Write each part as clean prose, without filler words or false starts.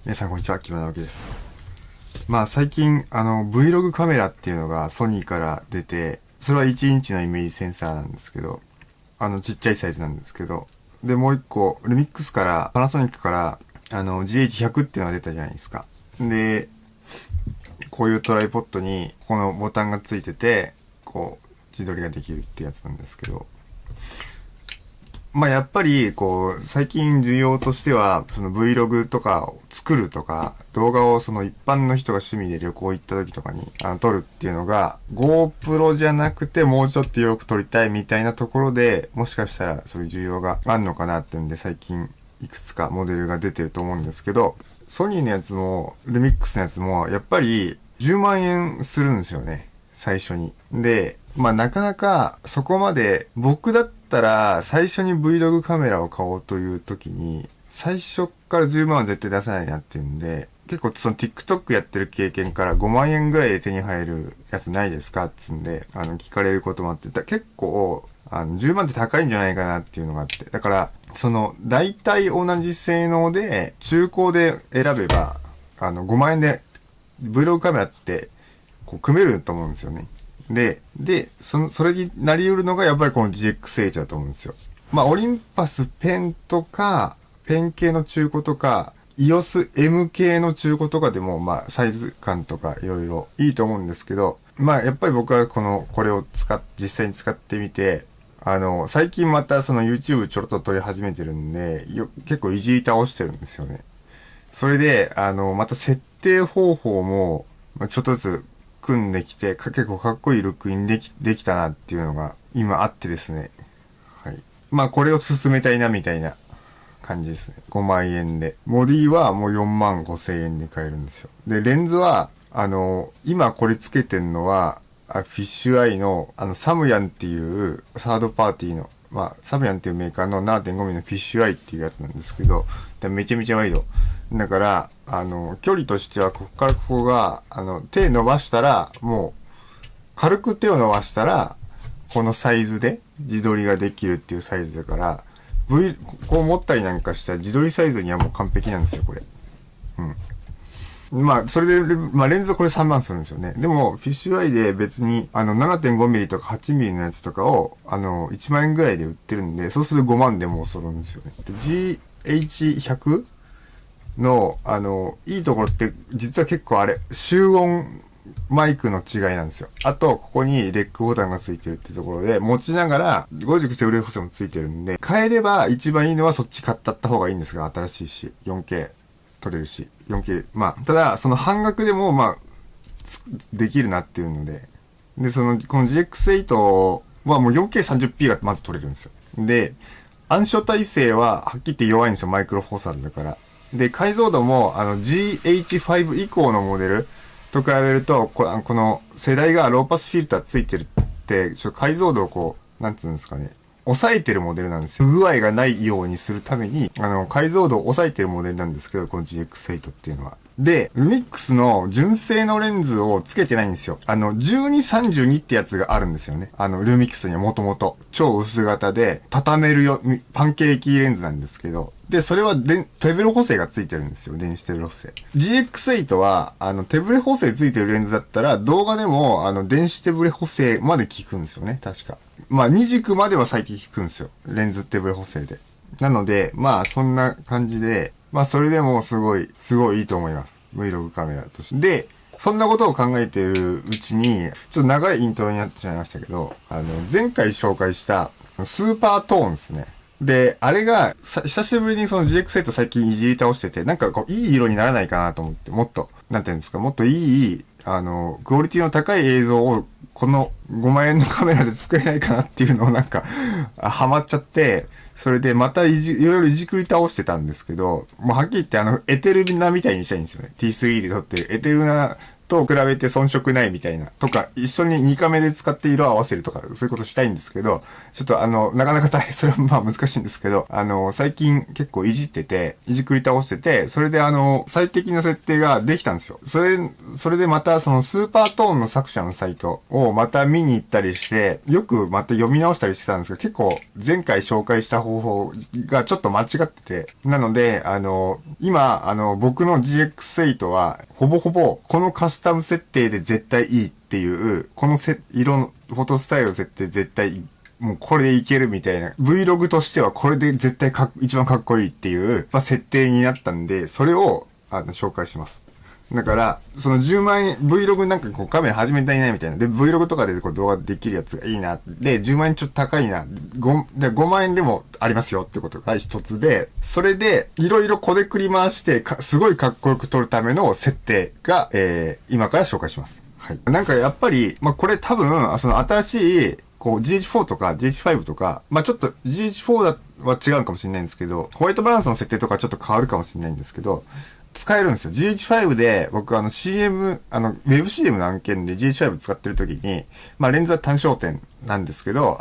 皆さんこんにちは、木村直樹です。最近、Vlog カメラっていうのがソニーから出て、それは1インチのイメージセンサーなんですけど、ちっちゃいサイズなんですけど、で、もう一個、ルミックスから、パナソニックから、GH100 っていうのが出たじゃないですか。で、こういうトライポッドに、ここのボタンがついてて、こう、自撮りができるってやつなんですけど、やっぱり、最近需要としては、その Vlog とかを作るとか、動画をその一般の人が趣味で旅行行った時とかに、撮るっていうのが、GoPro じゃなくてもうちょっとよく撮りたいみたいなところで、もしかしたらそういう需要があるのかなっていうんで、最近いくつかモデルが出てると思うんですけど、ソニーのやつも、ルミックスのやつも、やっぱり10万円するんですよね。最初に。で、なかなかそこまで僕だったら最初に Vlog カメラを買おうという時に最初から10万は絶対出さないなっていうんで、結構その TikTok やってる経験から5万円ぐらいで手に入るやつないですかっつんで、聞かれることもあって、結構10万って高いんじゃないかなっていうのがあって。だから、大体同じ性能で中古で選べば、5万円で Vlog カメラって組めると思うんですよね。で、それになり得るのがやっぱりこの GX8 だと思うんですよ。オリンパスペンとか、ペン系の中古とか、EOS M 系の中古とかでも、サイズ感とかいろいろいいと思うんですけど、やっぱり僕はこれを実際に使ってみて、最近またその YouTube ちょろっと撮り始めてるんで、結構いじり倒してるんですよね。それで、また設定方法も、ちょっとずつ組んできて、結構かっこいいルックにできたなっていうのが今あってですね。はい。これを進めたいなみたいな感じですね。5万円で。ボディはもう4万5千円で買えるんですよ。で、レンズは、今これつけてんのは、フィッシュアイの、サムヤンっていうサードパーティーの、サムヤンっていうメーカーの 7.5mm のフィッシュアイっていうやつなんですけど、めちゃめちゃワイド。だから、距離としては、ここからここが、手伸ばしたら、もう、軽く手を伸ばしたら、このサイズで自撮りができるっていうサイズだから、こう持ったりなんかしたら自撮りサイズにはもう完璧なんですよ、これ。それで、レンズはこれ3万するんですよね。でも、フィッシュアイで別に、7.5mm とか 8mm のやつとかを、1万円ぐらいで売ってるんで、そうすると5万でもう揃うんですよね。で GH100 の、いいところって、実は結構集音マイクの違いなんですよ。あと、ここにレックボタンがついてるってところで、持ちながら、50手ブレ補正もついてるんで、変えれば一番いいのはそっち買った方がいいんですが、新しいし、4K 撮れるし、4K、ただ、その半額でも、できるなっていうので、で、この GX8 はもう 4K30p がまず撮れるんですよ。で、暗所耐性ははっきり言って弱いんですよ、マイクロフォーサーだから。で、解像度も、GH5 以降のモデルと比べると、この世代がローパスフィルターついてるって、解像度をなんつうんですかね、抑えてるモデルなんですよ。不具合がないようにするために、解像度を抑えてるモデルなんですけど、この GX8 っていうのは。で、ルミックスの純正のレンズをつけてないんですよ。1232ってやつがあるんですよね。ルミックスにはもともと。超薄型で、畳めるよ、パンケーキレンズなんですけど。で、それは手ブレ補正がついてるんですよ。電子手ブレ補正。GX8 は、手ブレ補正ついてるレンズだったら、動画でも、電子手ブレ補正まで効くんですよね。確か。二軸までは最近効くんですよ。レンズ手ブレ補正で。なので、そんな感じで、それでもすごいいいと思います。Vlog カメラとして。で、そんなことを考えているうちに、ちょっと長いイントロになってしまいましたけど、前回紹介したスーパートーンですね。で、あれが、久しぶりにその GX8 最近いじり倒してて、なんかいい色にならないかなと思って、もっと、なんていうんですか、もっといい、クオリティの高い映像を、この5万円のカメラで作れないかなっていうのをなんか、ハマっちゃって、それでまたいろいろいじくり倒してたんですけど、もうはっきり言ってエテルナみたいにしたいんですよね。T3 で撮ってるエテルナと比べて遜色ないみたいな。とか、一緒に2カメで使って色を合わせるとか、そういうことしたいんですけど、ちょっとなかなか大変、それはまあ難しいんですけど、最近結構いじってて、いじくり倒してて、それで最適な設定ができたんですよ。それでまたそのスーパートーンの作者のサイトをまた見に行ったりして、よくまた読み直したりしてたんですけど、結構前回紹介した方法がちょっと間違ってて、なので、今、僕の GX8 は、ほぼほぼ、このカスタム設定で絶対いいっていう、この色の、フォトスタイルの設定絶対いい。もうこれでいけるみたいな。Vlog としてはこれで絶対一番かっこいいっていう、まあ、設定になったんで、それを、紹介します。だから、その10万円、Vlog なんかこうカメラ始めたいなみたいな。で、Vlog とかでこう動画できるやつがいいな。で、10万円ちょっと高いな。5万円でもありますよってことが一つで、それで、いろいろこでくり回して、すごいかっこよく撮るための設定が、今から紹介します。はい。なんかやっぱり、まあ、これ多分、その新しい、こう GH4 とか GH5 とか、まあ、ちょっと GH4 は違うかもしれないんですけど、ホワイトバランスの設定とかちょっと変わるかもしれないんですけど、使えるんですよ。GH5 で、僕CM、ウェブ CM の案件で GH5 使ってる時に、まあ、レンズは単焦点なんですけど、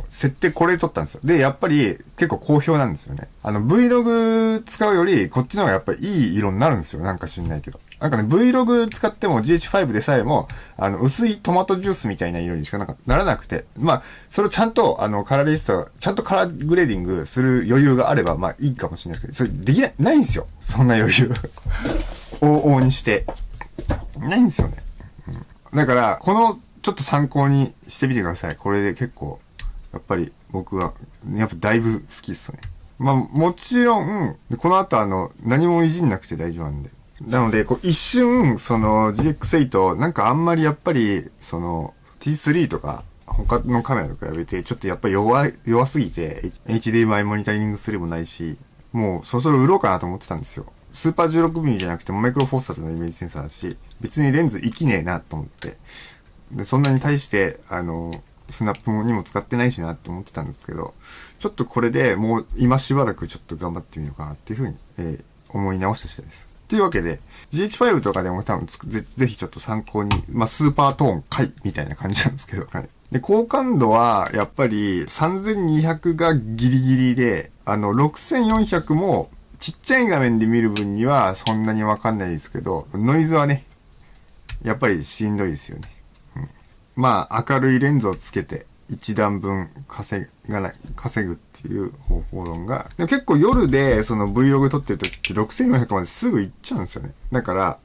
設定これで撮ったんですよ。で、やっぱり結構好評なんですよね。Vlog 使うより、こっちの方がやっぱりいい色になるんですよ。なんか知んないけど。なんかね、Vlog 使っても GH5 でさえも、薄いトマトジュースみたいな色にしかならなくて、まあ、それをちゃんと、カラーリスト、ちゃんとカラーグレーディングする余裕があれば、まあいいかもしれないですけど、それできないんですよ。そんな余裕。往々にして。ないんですよね。うん、だから、この、ちょっと参考にしてみてください。これで結構、やっぱり僕は、やっぱだいぶ好きっすね。まあ、もちろん、この後何もいじんなくて大丈夫なんで。なので、一瞬、その GX8、なんかあんまりやっぱり、その T3 とか、他のカメラと比べて、ちょっとやっぱり弱すぎて、HDMI モニタリングすれもないし、もうそろそろ売ろうかなと思ってたんですよ。スーパー 16mm じゃなくてマイクロフォーサーズのイメージセンサーだし、別にレンズ生きねえなと思って。で、そんなに対して、スナップにも使ってないしなって思ってたんですけど、ちょっとこれでもう今しばらくちょっと頑張ってみようかなっていうふうに、思い直した次第です。というわけで、GH5 とかでも多分ぜひちょっと参考に、まあ、スーパートーン回みたいな感じなんですけど、はい。で、高感度は、やっぱり3200がギリギリで、6400もちっちゃい画面で見る分にはそんなにわかんないですけど、ノイズはね、やっぱりしんどいですよね。うん、まあ、明るいレンズをつけて、一段分稼ぐっていう方法論が。でも結構夜でその Vlog 撮ってる時って6400まですぐ行っちゃうんですよね。だから、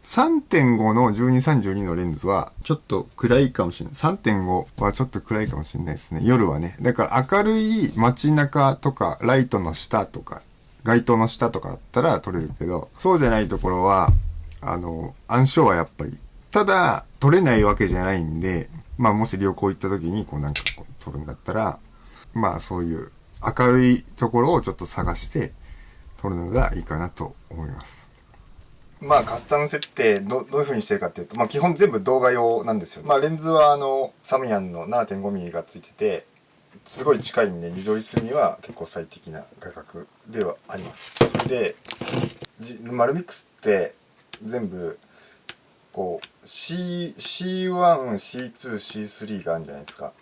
3.5 の1232のレンズはちょっと暗いかもしれない。3.5 はちょっと暗いかもしれないですね。夜はね。だから明るい街中とか、ライトの下とか、街灯の下とかだったら撮れるけど、そうじゃないところは、暗証はやっぱり。ただ、撮れないわけじゃないんで、まあもし旅行行った時になんか撮るんだったら、まあそういう明るいところをちょっと探して撮るのがいいかなと思います。まあカスタム設定どういう風にしてるかっていうと、まあ基本全部動画用なんですよ。まあレンズはサムヤンの 7.5mm がついてて、すごい近いんで二度リスには結構最適な画角ではあります。それで、マルミックスって全部こう C1、C2、C3 があるんじゃないですか。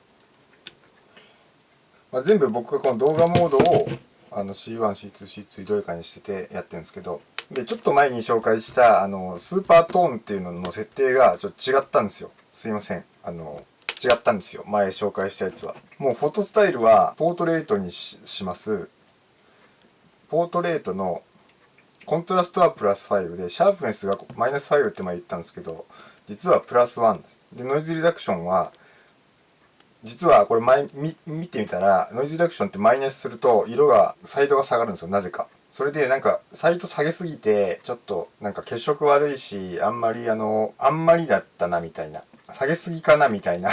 まあ、全部僕がこの動画モードをC1、C2、C3 どれかにしててやってるんですけど、でちょっと前に紹介したスーパートーンっていうのの設定がちょっと違ったんですよ。すいません。違ったんですよ。前紹介したやつは。もうフォトスタイルはポートレートにします。ポートレートのコントラストはプラス5で、シャープネスがマイナス5って前言ったんですけど、実はプラス1です。で、ノイズリダクションは、実はこれ見てみたら、ノイズリダクションってマイナスすると、サイドが下がるんですよ、なぜか。それでなんか、サイト下げすぎて、ちょっとなんか血色悪いし、あんまりだったなみたいな。下げすぎかなみたいな。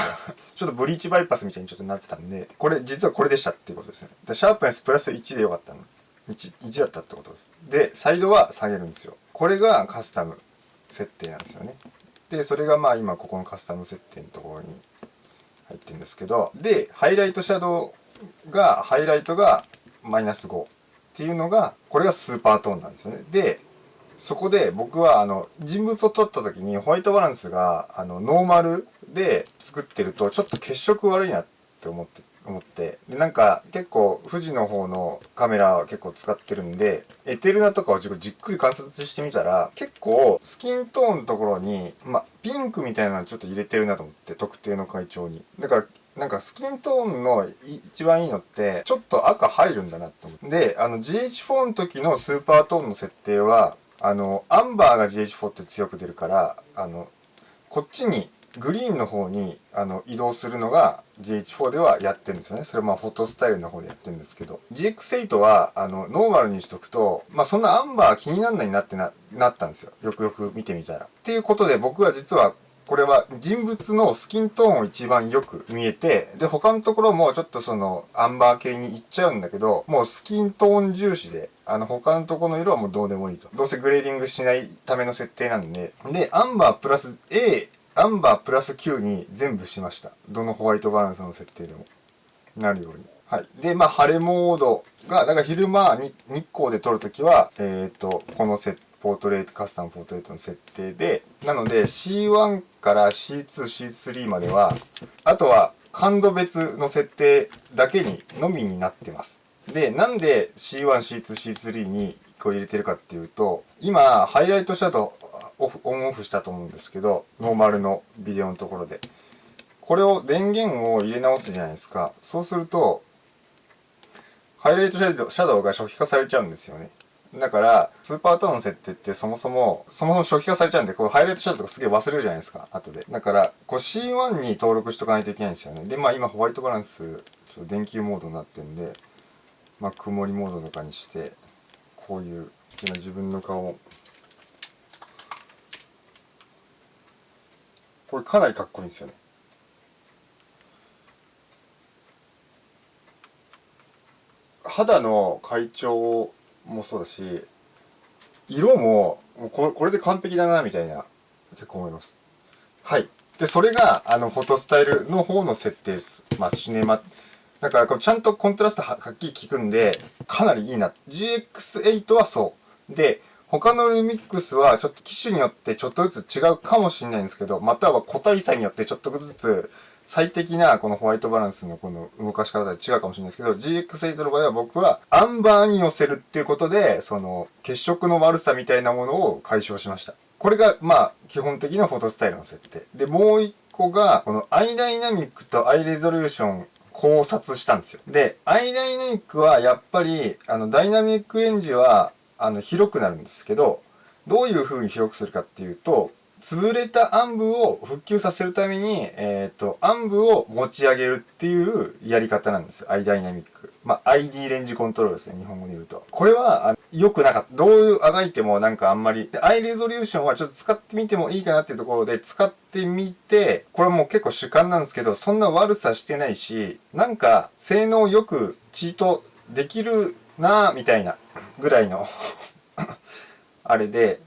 ちょっとブリーチバイパスみたいにちょっとなってたんで、実はこれでしたっていうことですね。でシャープネスプラス1でよかったの。1だったってことです。で、サイドは下げるんですよ。これがカスタム設定なんですよね。で、それがまあ今ここのカスタム設定のところに入ってるんですけど、で、ハイライトがマイナス5っていうのが、これがスーパートーンなんですよね。で、そこで僕は人物を撮った時にホワイトバランスがノーマルで作ってるとちょっと血色悪いなって思ってでなんか結構富士の方のカメラは結構使ってるんでエテルナとかをじっくり観察してみたら結構スキントーンのところにピンクみたいなのちょっと入れてるなと思って特定の会長にだからなんかスキントーンの一番いいのってちょっと赤入るんだなって思ってでGH4 の時のスーパートーンの設定はアンバーが GH4 って強く出るからこっちにグリーンの方に移動するのが GH4 ではやってるんですよね。それはフォトスタイルの方でやってるんですけど GX8 はノーマルにしとくとそんなアンバー気にならないなってなったんですよ。よくよく見てみたら。っていうことで僕は実はこれは人物のスキントーンを一番よく見えて、で、他のところもちょっとアンバー系に行っちゃうんだけど、もうスキントーン重視で、他のところの色はもうどうでもいいと。どうせグレーディングしないための設定なんで、で、アンバープラス A、アンバープラス Q に全部しました。どのホワイトバランスの設定でも。なるように。はい。で、晴れモードが、だから昼間に日光で撮るときは、このポートレート、カスタムポートレートの設定で、なので C1 から C2、C3 までは、あとは感度別の設定だけのみになってます。で、なんで C1、C2、C3 にこう入れてるかっていうと、今、ハイライトシャドウオンオフしたと思うんですけど、ノーマルのビデオのところで。これを電源を入れ直すじゃないですか。そうすると、ハイライトシャドウが初期化されちゃうんですよね。だから、スーパートーンの設定ってそもそも初期化されちゃうんで、こうハイライトシャドウとかすげえ忘れるじゃないですか、後で。だから、C1 に登録しとかないといけないんですよね。で、今ホワイトバランス、ちょっと電球モードになってるんで、曇りモードとかにして、こういう今自分の顔、これかなりかっこいいんですよね。肌の回調もそうだし、色もこれで完璧だなみたいな結構思います。はい。で、それがフォトスタイルの方の設定です。シネマ。だからちゃんとコントラストはっきり効くんで、かなりいいな。GX8 はそう。で、他のルミックスはちょっと機種によってちょっとずつ違うかもしれないんですけど、または個体差によってちょっとずつ最適なこのホワイトバランスのこの動かし方で違うかもしれないですけど、GX8 の場合は僕はアンバーに寄せるっていうことで、血色の悪さみたいなものを解消しました。これが基本的なフォトスタイルの設定。で、もう一個が、このアイダイナミックとアイレゾリューション考察したんですよ。で、アイダイナミックはやっぱり、ダイナミックレンジは、広くなるんですけど、どういう風に広くするかっていうと、潰れた暗部を復旧させるために、暗部を持ち上げるっていうやり方なんですよ。アイダイナミック。ID レンジコントロールですね。日本語で言うと。これは、良くなかった。どういうあがいてもなんかあんまり。で、アイレゾリューションはちょっと使ってみてもいいかなっていうところで使ってみて、これはもう結構主観なんですけど、そんな悪さしてないし、なんか性能よくチートできるなぁ、みたいなぐらいのあれで、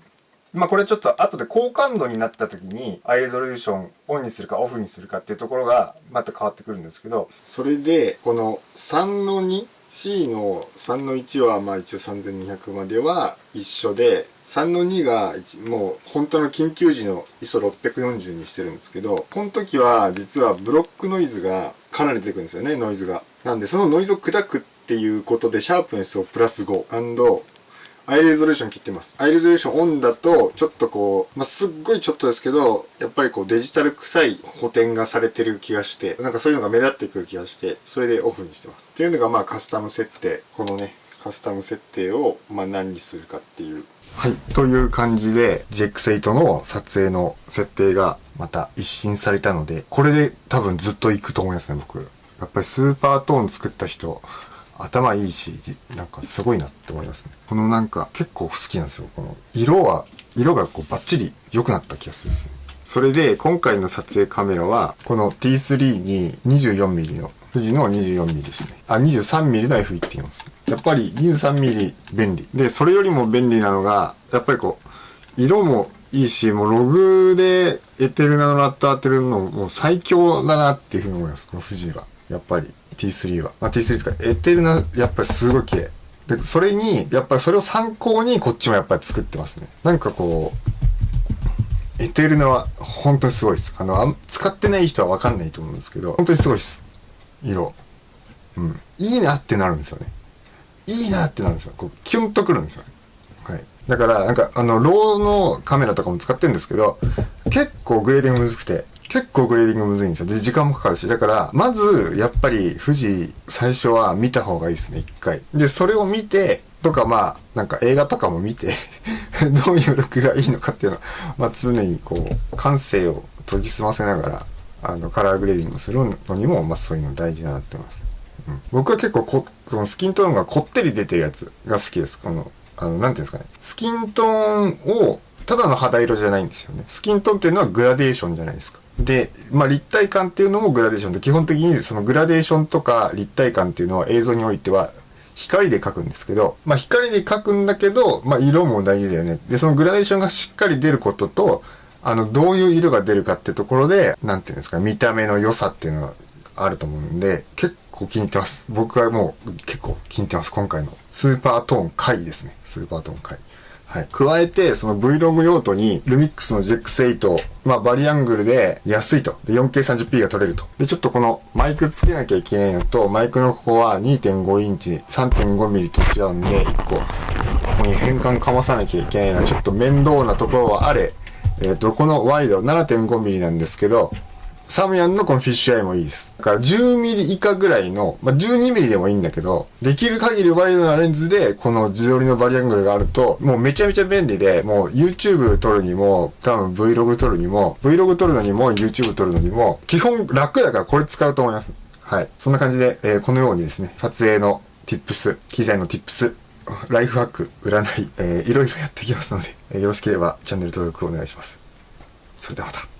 これちょっと後で高感度になった時にアイレゾリューションオンにするかオフにするかっていうところがまた変わってくるんですけど、それでこの3の 2C の3の1は一応3200までは一緒で、3の2がもう本当の緊急時の ISO640 にしてるんですけど、この時は実はブロックノイズがかなり出てくるんですよね、ノイズが。なんでそのノイズを砕くっていうことでシャープネスをプラス5&アイレゾリューション切ってます。アイレゾリューションオンだと、ちょっとすっごいちょっとですけど、やっぱりデジタル臭い補填がされてる気がして、なんかそういうのが目立ってくる気がして、それでオフにしてます。っていうのがカスタム設定。このね、カスタム設定を何にするかっていう。はい。という感じで、GX8 の撮影の設定がまた一新されたので、これで多分ずっと行くと思いますね、僕。やっぱりスーパートーン作った人、頭いいし、なんかすごいなって思いますね。このなんか結構好きなんですよ。この色がバッチリ良くなった気がするですね。それで今回の撮影カメラは、この T3 に 24mm の、富士の 24mm ですね。23mm の F1 って言います。やっぱり 23mm 便利。で、それよりも便利なのが、やっぱり色もいいし、もうログでエテルナのラット当てるのもう最強だなっていうふうに思います。この富士が。やっぱり。T3 は。T3 ですか。エテルナ、やっぱりすごい綺麗。で、それに、やっぱりそれを参考にこっちもやっぱり作ってますね。なんかこう、エテルナは本当にすごいです。使ってない人はわかんないと思うんですけど、本当にすごいです。色。うん。いいなってなるんですよね。いいなってなるんですよ。こう、キュンとくるんですよね。はい。だから、なんか、ローのカメラとかも使ってるんですけど、結構グレーディングむずくて、結構グレーディングむずいんですよ。で、時間もかかるし。だから、まず、やっぱり、富士、最初は見た方がいいですね、一回。で、それを見て、とか、まあ、なんか映画とかも見て、どういうルックがいいのかっていうのは、まあ、常にこう、感性を研ぎ澄ませながら、カラーグレーディングするのにも、まあ、そういうの大事だなって思います。うん、僕は結構このスキントーンがこってり出てるやつが好きです。なんていうんですかね。スキントーンを、ただの肌色じゃないんですよね。スキントーンっていうのはグラデーションじゃないですか。で、まあ立体感っていうのもグラデーションで、基本的にそのグラデーションとか立体感っていうのは映像においては光で描くんですけど、まあ光で描くんだけど、まあ色も大事だよね。で、そのグラデーションがしっかり出ることと、どういう色が出るかってところで、なんていうんですか、見た目の良さっていうのがあると思うんで、結構気に入ってます。僕はもう結構気に入ってます。今回のスーパートーン回ですね。スーパートーン回。はい。加えて、その Vlog 用途に、ルミックスの GX8、まあ、バリアングルで安いと。で、4K30p が撮れると。で、ちょっとこのマイクつけなきゃいけないのと、マイクのここは 2.5 インチ、3.5ミリと違うんで、1個、ここに変換かまさなきゃいけないのは、ちょっと面倒なところはあれ、このワイド 7.5 ミリなんですけど、サムヤンのこのフィッシュアイもいいです。だから10ミリ以下ぐらいの、まあ、12ミリでもいいんだけど、できる限りワイドなレンズでこの自撮りのバリアングルがあると、もうめちゃめちゃ便利で、もう YouTube 撮るにも、多分 Vlog 撮るにも、Vlog 撮るのにも YouTube 撮るのにも、基本楽だからこれ使うと思います。はい。そんな感じで、このようにですね、撮影の Tips、機材の Tips、ライフハック、占い、いろいろやっていきますので、よろしければチャンネル登録お願いします。それではまた。